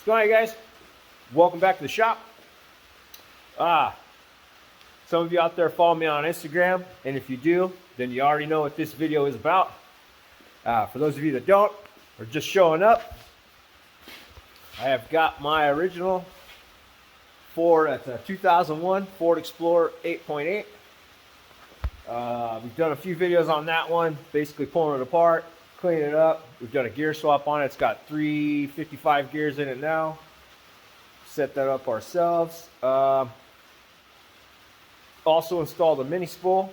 What's going on, guys? Welcome back to the shop. Some of you out there follow me on Instagram, and if you do, then you already know what this video is about. For those of you that don't, or just showing up, I have got my original Ford, it's a 2001 Ford Explorer 8.8. We've done a few videos on that one, basically pulling it apart, cleaning it up. We've done a gear swap on it. It's got 355 gears in it now. Set that up ourselves. Also installed a mini spool.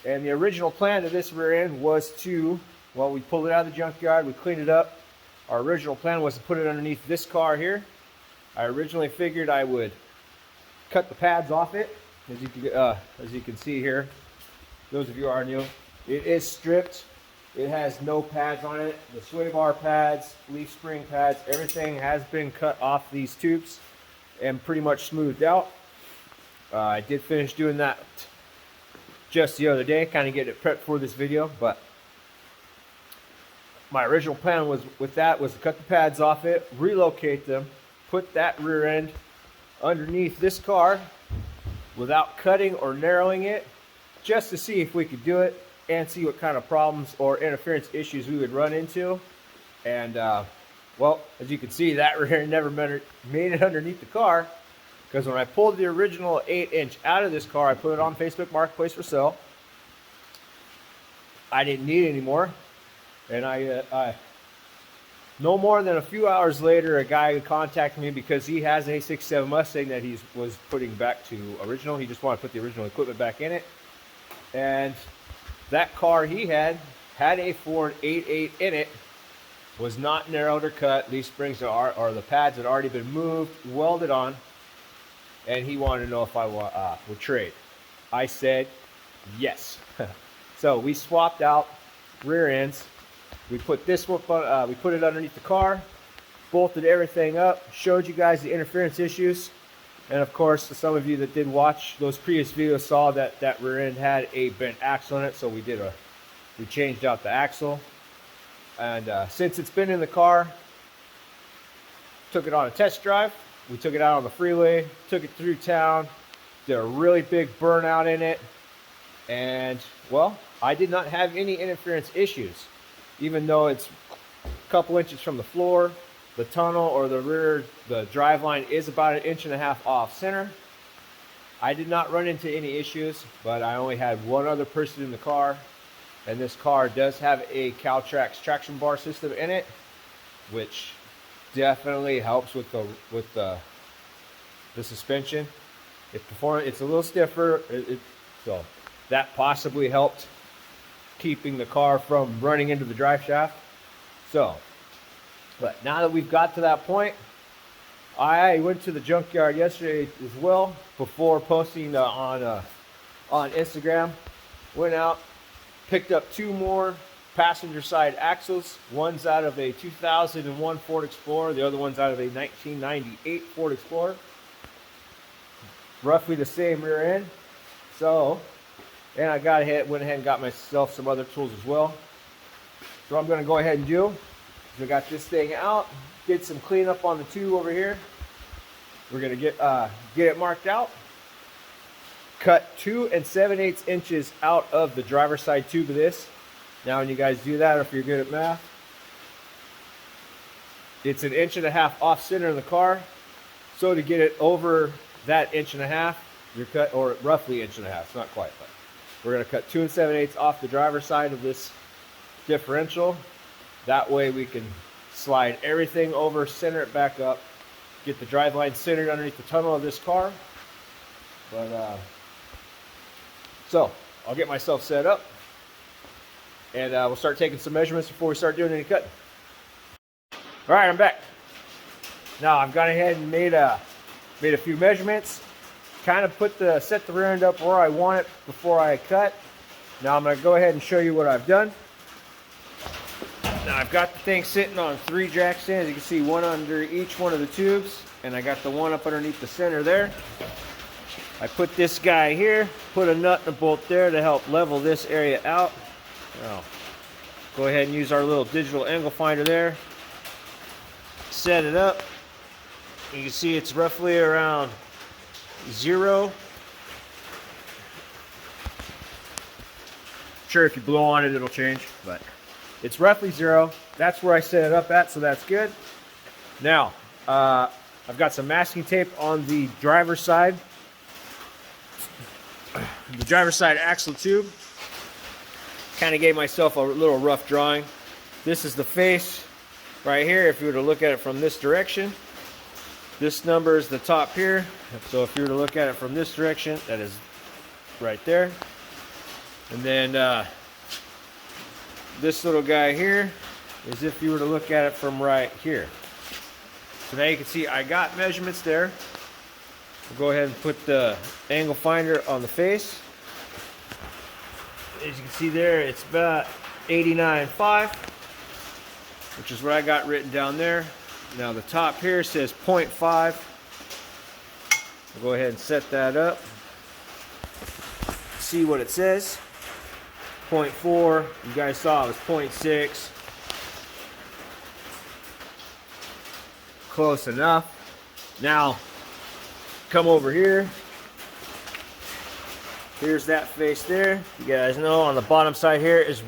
And the original plan of this rear end was to, well, we pulled it out of the junkyard, we cleaned it up. Our original plan was to put it underneath this car here. I originally figured I would cut the pads off it, as you can see here. Those of you who are new, it is stripped. It has no pads on it. The sway bar pads, leaf spring pads, everything has been cut off these tubes and pretty much smoothed out. I did finish doing that just the other day, kind of getting it prepped for this video, but my original plan was to cut the pads off it, relocate them, put that rear end underneath this car without cutting or narrowing it, just to see if we could do it and see what kind of problems or interference issues we would run into. And well, as you can see, that rear end never made it underneath the car, because when I pulled the original 8-inch out of this car, I put it on Facebook Marketplace for sale. I didn't need it anymore. And I no more than a few hours later, a guy contacted me because he has an A67 Mustang that he was putting back to original. He just wanted to put the original equipment back in it. And that car he had a Ford 8.8 in it, was not narrowed or cut. These springs or the pads had already been moved, welded on, and he wanted to know if I would trade. I said yes. So we swapped out rear ends. We put this one, we put it underneath the car, bolted everything up, showed you guys the interference issues, and of course, some of you that did watch those previous videos saw that that rear end had a bent axle in it. So we changed out the axle, and since it's been in the car, took it on a test drive. We took it out on the freeway, took it through town, did a really big burnout in it, and well, I did not have any interference issues. Even though it's a couple inches from the floor, the tunnel or the drive line is about 1.5 inches off center. I did not run into any issues, but I only had one other person in the car, and this car does have a Caltrax traction bar system in it, which definitely helps with the suspension. It's a little stiffer, so that possibly helped keeping the car from running into the drive shaft. So, but now that we've got to that point, I went to the junkyard yesterday as well before posting on Instagram. Went out, picked up 2 more passenger side axles. One's out of a 2001 Ford Explorer, the other one's out of a 1998 Ford Explorer. Roughly the same rear end. So, and I went ahead and got myself some other tools as well. So I'm going to go ahead and do. So I got this thing out, did some cleanup on the tube over here. We're going to get it marked out. Cut 2 7/8 inches out of the driver's side tube of this. Now when you guys do that, or if you're good at math, it's 1.5 inches off center in the car. So to get it over that 1.5 inches, you're cut, or roughly 1.5 inches, it's not quite, but we're going to cut 2 7/8 off the driver's side of this differential. That way we can slide everything over, center it back up, get the drive line centered underneath the tunnel of this car. But so I'll get myself set up, and we'll start taking some measurements before we start doing any cutting. All right, I'm back. Now I've gone ahead and made a few measurements. Kind of set the rear end up where I want it before I cut. Now I'm going to go ahead and show you what I've done. Now I've got the thing sitting on 3 jack stands. You can see one under each one of the tubes, and I got the one up underneath the center there. I put this guy here, put a nut and a bolt there to help level this area out. Now, go ahead and use our little digital angle finder there. set it up. You can see it's roughly around 0. Sure, if you blow on it, it'll change, but it's roughly 0. That's where I set it up at, so that's good. Now, I've got some masking tape on the driver's side. The driver's side axle tube. Kind of gave myself a little rough drawing. This is the face right here. If you were to look at it from this direction, this number is the top here. So if you were to look at it from this direction, that is right there. And then this little guy here is if you were to look at it from right here. So now you can see I got measurements there. We'll go ahead and put the angle finder on the face. As you can see there, it's about 89.5, which is what I got written down there. Now the top here says 0.5. We'll go ahead and set that up. See what it says. 0.4, you guys saw it was 0.6. Close enough. Now, come over here. Here's that face there. You guys know on the bottom side here is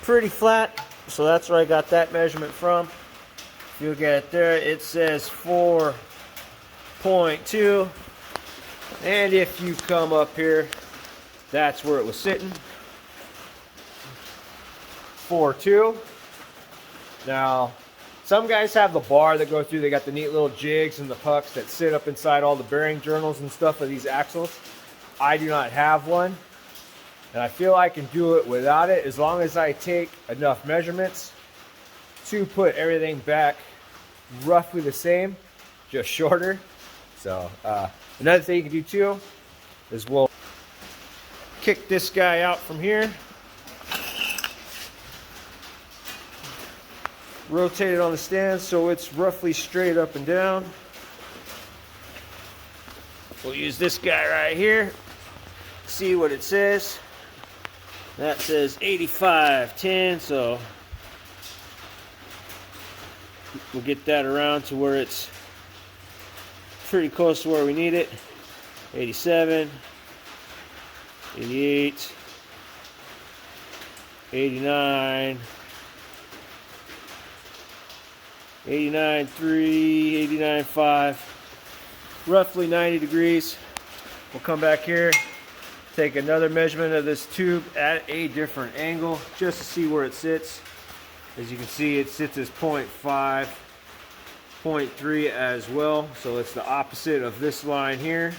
pretty flat, so that's where I got that measurement from. If you look at it there, it says 4.2, and if you come up here, that's where it was sitting. 4.2. Now, some guys have the bar that go through. They got the neat little jigs and the pucks that sit up inside all the bearing journals and stuff of these axles. I do not have one, and I feel I can do it without it as long as I take enough measurements to put everything back roughly the same, just shorter. So another thing you can do too is we'll kick this guy out from here, rotate it on the stand so it's roughly straight up and down. We'll use this guy right here. See what it says. That says 85.10, so we'll get that around to where it's pretty close to where we need it. 87, 88, 89, 89.3, 89.5, roughly 90 degrees. We'll come back here, take another measurement of this tube at a different angle just to see where it sits. As you can see, it sits as 0.5, 0.3 as well, so it's the opposite of this line here.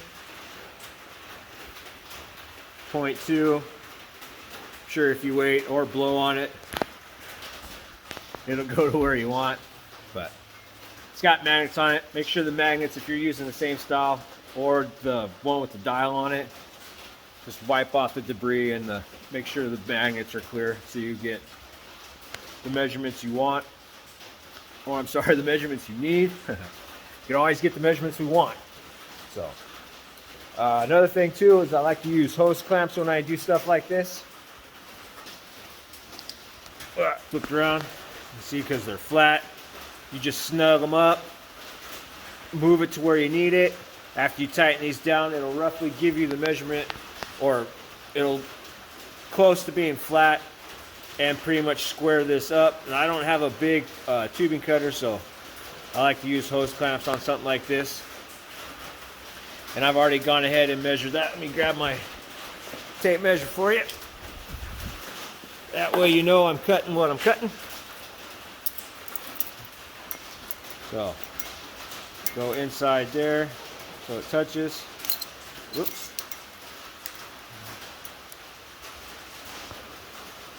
0.2. Sure, if you wait or blow on it, it'll go to where you want. But it's got magnets on it. Make sure the magnets, if you're using the same style or the one with the dial on it, just wipe off the debris and make sure the magnets are clear so you get the measurements you want. Or I'm sorry, the measurements you need. You can always get the measurements we want. So another thing too is I like to use hose clamps when I do stuff like this. Flipped around, you see, because they're flat. You just snug them up, move it to where you need it. After you tighten these down, it'll roughly give you the measurement, or it'll close to being flat, and pretty much square this up. And I don't have a big tubing cutter, so I like to use hose clamps on something like this. And I've already gone ahead and measured that. Let me grab my tape measure for you. That way you know I'm cutting what I'm cutting. So, go inside there so it touches. Whoops.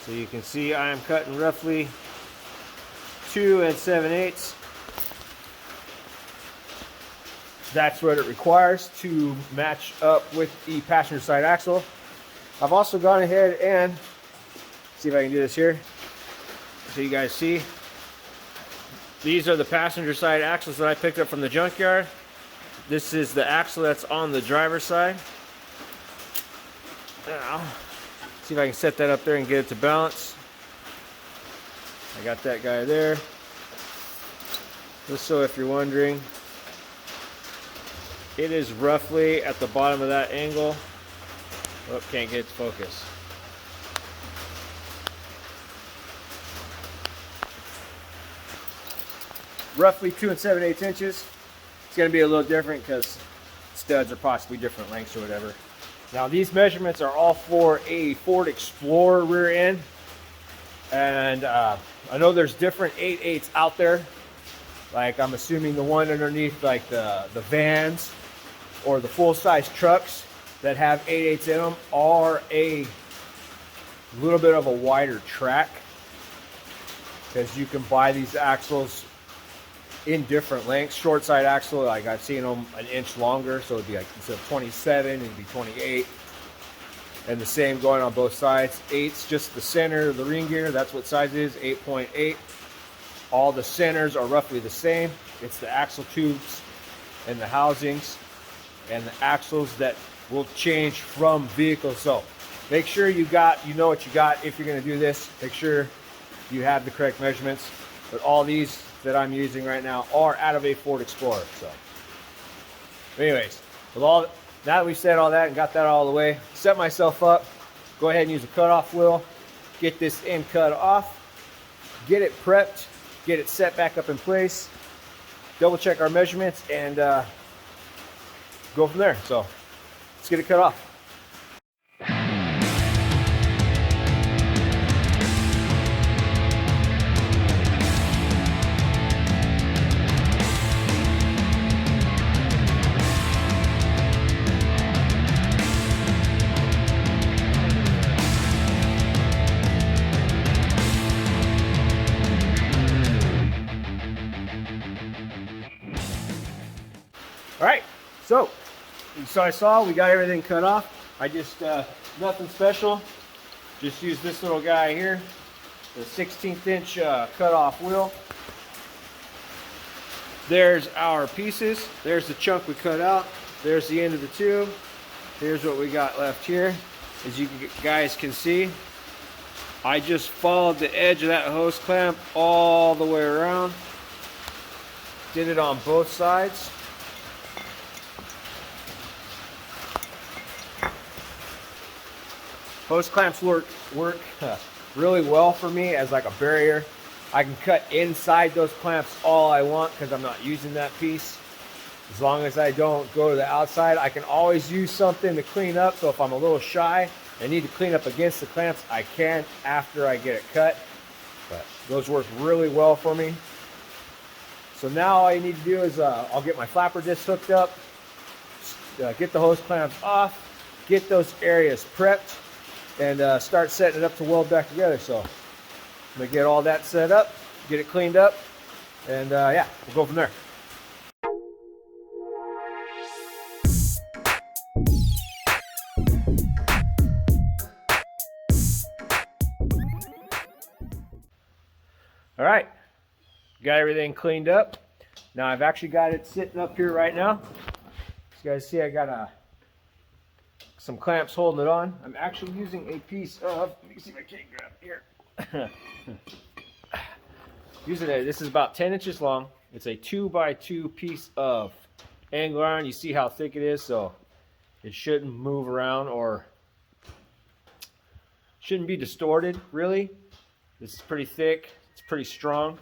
So you can see I am cutting roughly 2 7/8. That's what it requires to match up with the passenger side axle. I've also gone ahead and see if I can do this here so you guys see. These are the passenger side axles that I picked up from the junkyard. This is the axle that's on the driver's side. Now, see if I can set that up there and get it to balance. I got that guy there. Just so if you're wondering, it is roughly at the bottom of that angle. Oh, can't get it to focus. Roughly 2 7/8 inches. It's going to be a little different because studs are possibly different lengths or whatever. Now these measurements are all for a Ford Explorer rear end, and I know there's different 8/8s out there. Like I'm assuming the one underneath like the vans or the full-size trucks that have 8/8s in them are a little bit of a wider track, because you can buy these axles in different lengths. Short side axle, like I've seen them an inch longer, so it'd be like instead of 27, it'd be 28. And the same going on both sides. 8's just the center of the ring gear. That's what size it is, 8.8. All the centers are roughly the same. It's the axle tubes and the housings and the axles that will change from vehicles. So make sure you know what you got. If you're going to do this, make sure you have the correct measurements. But all these that I'm using right now are out of a Ford Explorer. So anyways, now that we've said all that and got that all the way, set myself up, go ahead and use a cutoff wheel, get this end cut off, get it prepped, get it set back up in place, double check our measurements, and go from there. So let's get it cut off. All right, so I saw we got everything cut off. I just, nothing special, just use this little guy here, the 16th inch cut-off wheel. There's our pieces. There's the chunk we cut out. There's the end of the tube. Here's what we got left here. As you guys can see, I just followed the edge of that hose clamp all the way around. Did it on both sides. Hose clamps work really well for me as like a barrier. I can cut inside those clamps all I want because I'm not using that piece. As long as I don't go to the outside, I can always use something to clean up. So if I'm a little shy and need to clean up against the clamps, I can after I get it cut. But those work really well for me. So now all you need to do is I'll get my flapper disc hooked up, get the hose clamps off, get those areas prepped, and start setting it up to weld back together. So I'm gonna get all that set up, get it cleaned up, and yeah, we'll go from there. All right, got everything cleaned up. Now I've actually got it sitting up here right now. As you guys see, I got some clamps holding it on. I'm actually using a piece of, let me see if I can grab here. This is about 10 inches long. It's a 2x2 piece of angle iron. You see how thick it is, so it shouldn't move around or shouldn't be distorted, really. This is pretty thick, it's pretty strong.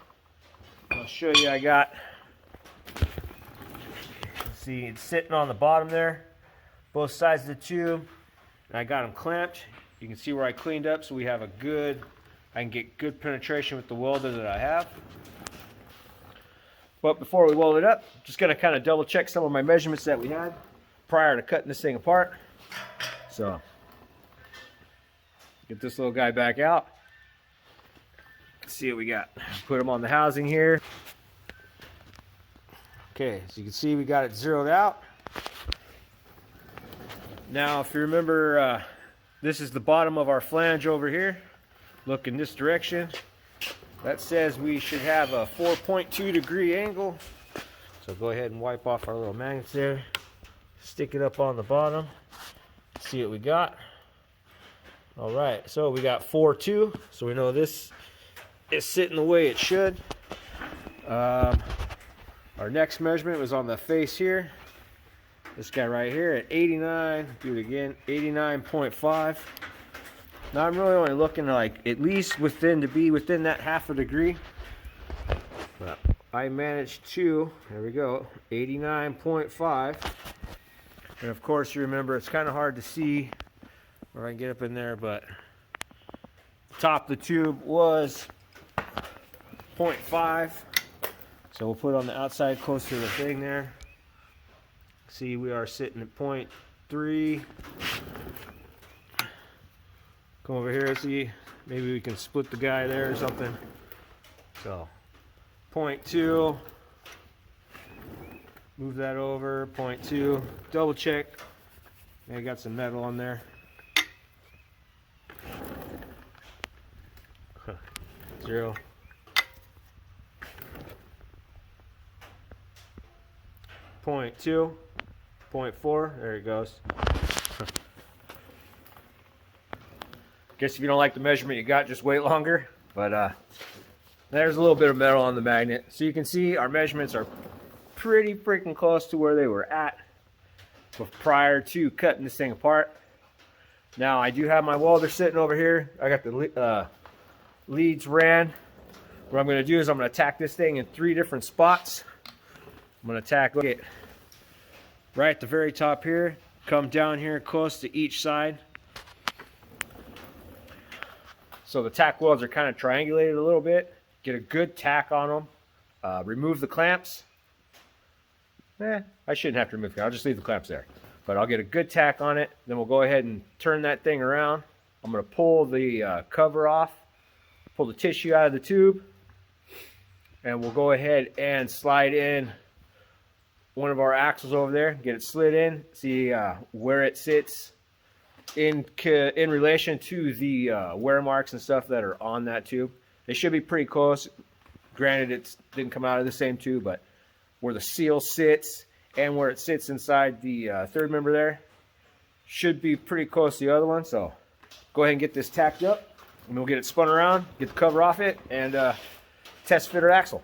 I'll show you, see, it's sitting on the bottom there, both sides of the tube, and I got them clamped. You can see where I cleaned up, so we have I can get good penetration with the welder that I have. But before we weld it up, just gonna kind of double check some of my measurements that we had prior to cutting this thing apart. So, get this little guy back out. Let's see what we got. Put them on the housing here. Okay, so you can see we got it zeroed out. Now, if you remember, this is the bottom of our flange over here. Look in this direction. That says we should have a 4.2 degree angle. So go ahead and wipe off our little magnets there. Stick it up on the bottom. See what we got. All right, so we got 4.2. So we know this is sitting the way it should. Our next measurement was on the face here. This guy right here at 89. Do it again, 89.5. Now I'm really only looking like at least within that half a degree. But I managed to, there we go, 89.5. And of course you remember it's kind of hard to see where I can get up in there, but the top of the tube was 0.5. So we'll put it on the outside close to the thing there. See, we are sitting at 0.3. Come over here, see, maybe we can split the guy there or something. So 0.2. Move that over, 0.2. Double check. I got some metal on there. 0. 0.2. 0.4. There it goes. Guess if you don't like the measurement you got, just wait longer. But there's a little bit of metal on the magnet. So you can see our measurements are pretty freaking close to where they were at prior to cutting this thing apart. Now I do have my welder sitting over here. I got the leads ran. What I'm going to do is I'm going to tack this thing in 3 different spots. I'm going to tack it right at the very top here, come down here close to each side. So the tack welds are kind of triangulated a little bit. Get a good tack on them. Remove the clamps. I shouldn't have to remove them. I'll just leave the clamps there. But I'll get a good tack on it. Then we'll go ahead and turn that thing around. I'm going to pull the cover off, pull the tissue out of the tube, and we'll go ahead and slide in one of our axles over there, get it slid in, see where it sits in relation to the wear marks and stuff that are on that tube. They should be pretty close. Granted, it didn't come out of the same tube, but where the seal sits and where it sits inside the third member there should be pretty close to the other one. So go ahead and get this tacked up, and we'll get it spun around, get the cover off it, and test fit our axle.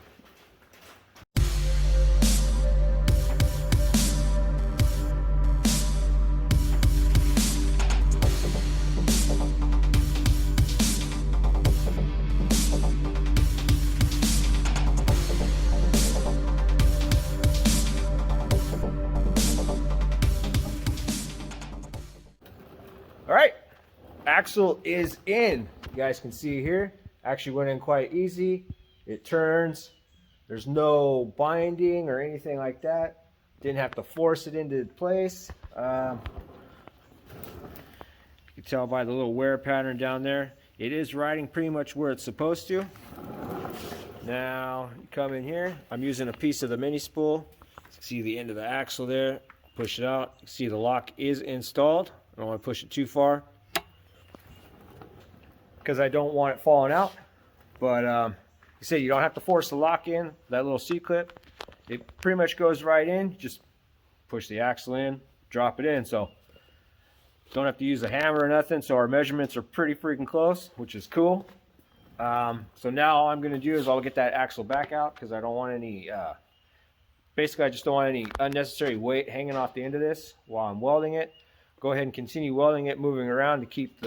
All right, axle is in. You guys can see here, actually went in quite easy. It turns. There's no binding or anything like that. Didn't have to force it into place. You can tell by the little wear pattern down there. It is riding pretty much where it's supposed to. Now, you come in here. I'm using a piece of the mini spool. See the end of the axle there. Push it out. See the lock is installed. I don't want to push it too far because I don't want it falling out. But you see, you don't have to force the lock in. That little C-clip, it pretty much goes right in. Just push the axle in, drop it in. So don't have to use a hammer or nothing. So our measurements are pretty freaking close, which is cool. So now all I'm going to do is I'll get that axle back out because I don't want any, basically I just don't want any unnecessary weight hanging off the end of this while I'm welding it. Go ahead and continue welding it, moving around to keep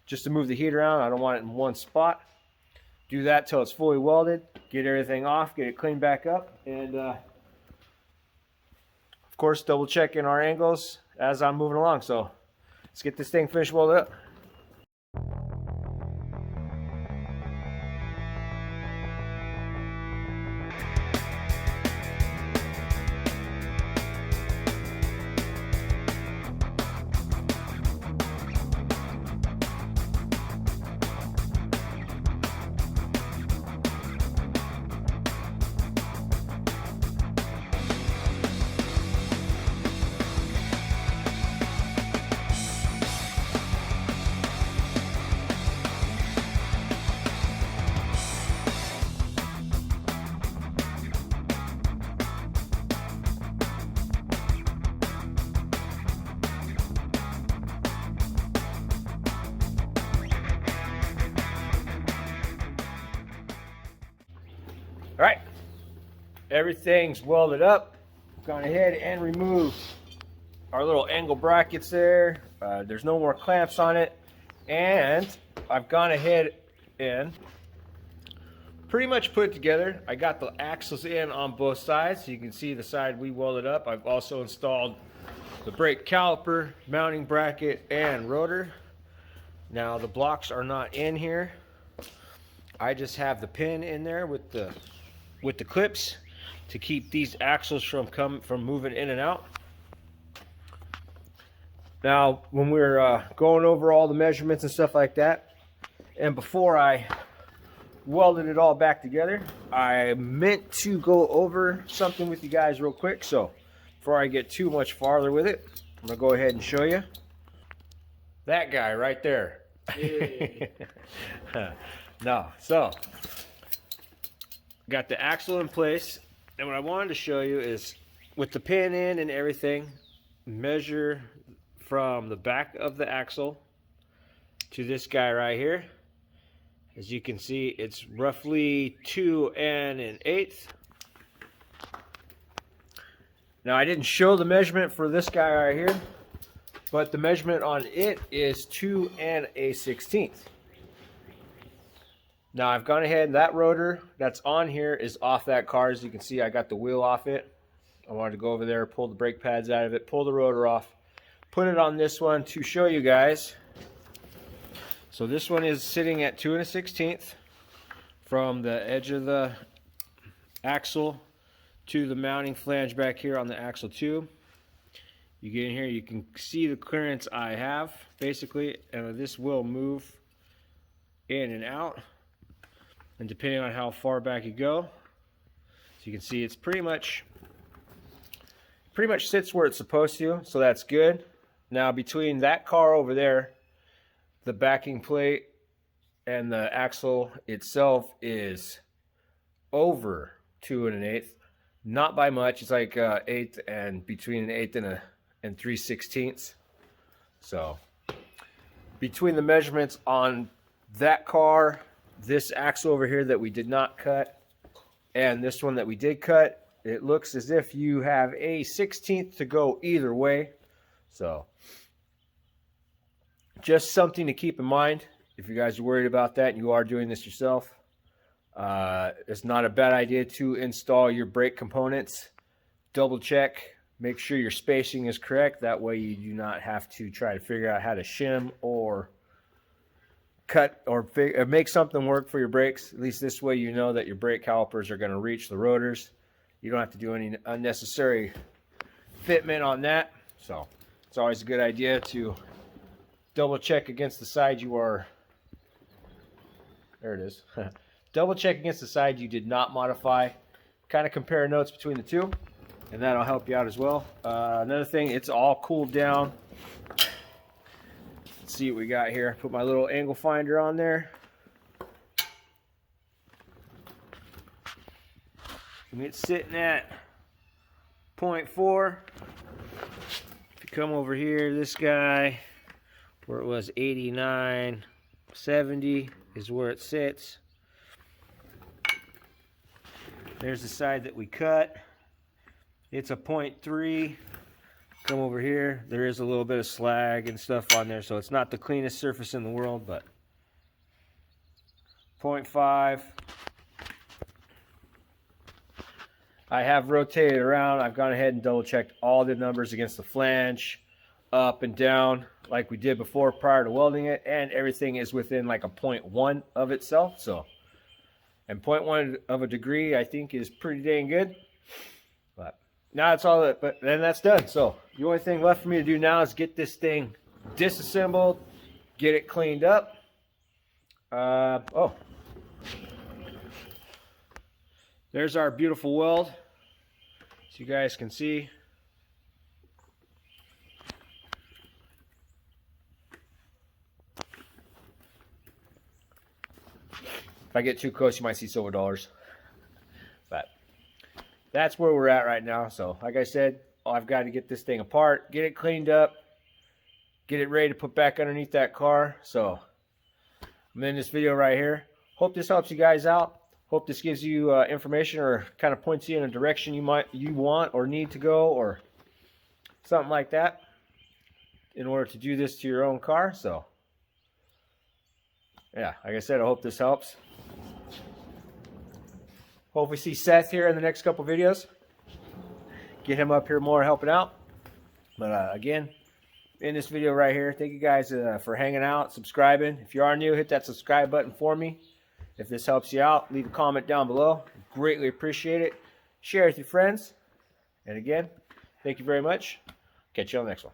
just to move the heat around. I don't want it in one spot. Do that till it's fully welded, get everything off, get it cleaned back up, and of course double checking our angles as I'm moving along. So let's get this thing finished welded up. everything's welded up. Gone ahead and removed our little angle brackets there. There's no more clamps on it. And I've gone ahead and pretty much put it together. I got the axles in on both sides. So you can see the side we welded up. I've also installed the brake caliper, mounting bracket, and rotor. Now the blocks are not in here. I just have the pin in there with the clips to keep these axles from moving in and out. Now, when we're going over all the measurements and stuff like that, and before I welded it all back together, I meant to go over something with you guys real quick. So before I get too much farther with it, I'm gonna go ahead and show you that guy right there. Hey. No, so got the axle in place, and what I wanted to show you is with the pin in and everything, measure from the back of the axle to this guy right here. As you can see, it's roughly 2 1/8. Now, I didn't show the measurement for this guy right here, but the measurement on it is 2 1/16. Now, I've gone ahead and that rotor that's on here is off that car. As you can see, I got the wheel off it. I wanted to go over there, pull the brake pads out of it, pull the rotor off, put it on this one to show you guys. So this one is sitting at 2 1/16 from the edge of the axle to the mounting flange back here on the axle tube. You get in here, you can see the clearance I have basically, and this will move in and out, and depending on how far back you go. So you can see it's pretty much sits where it's supposed to, so that's good. Now, between that car over there, the backing plate and the axle itself is over 2 1/8, not by much. It's like 1/8 and between an 1/8 and 3/16. So between the measurements on that car, this axle over here that we did not cut, and this one that we did cut, it looks as if you have a 1/16 to go either way. So just something to keep in mind if you guys are worried about that and you are doing this yourself. It's not a bad idea to install your brake components. Double check, make sure your spacing is correct. That way you do not have to try to figure out how to shim or cut or make something work for your brakes. At least this way you know that your brake calipers are going to reach the rotors. You don't have to do any unnecessary fitment on that. So it's always a good idea to double check against the side you are, there it is. Double check against the side you did not modify. Kind of compare notes between the two, and that'll help you out as well. Another thing, it's all cooled down. Let's see what we got here. Put my little angle finder on there. And it's sitting at 0.4. If you come over here, this guy, where it was 89.70 is where it sits. There's the side that we cut. It's a 0.3. Come over here. There is a little bit of slag and stuff on there, so it's not the cleanest surface in the world, but 0.5. I have rotated around. I've gone ahead and double checked all the numbers against the flange, up and down, like we did before prior to welding it, and everything is within like a 0.1 of itself. So, and 0.1 of a degree, I think, is pretty dang good. But now that's all that. But then that's done. So the only thing left for me to do now is get this thing disassembled, get it cleaned up. There's our beautiful weld, so you guys can see. If I get too close, you might see silver dollars. But that's where we're at right now. So, like I said, I've got to get this thing apart, get it cleaned up, get it ready to put back underneath that car. So, I'm in this video right here. Hope this helps you guys out. Hope this gives you information or kind of points you in a direction you want or need to go or something like that in order to do this to your own car. So yeah, like I said, I hope this helps. Hope we see Seth here in the next couple videos. Get him up here more helping out. But again, in this video right here, thank you guys for hanging out, subscribing. If you are new, hit that subscribe button for me. If this helps you out, leave a comment down below. Greatly appreciate it. Share it with your friends. And again, thank you very much. Catch you on the next one.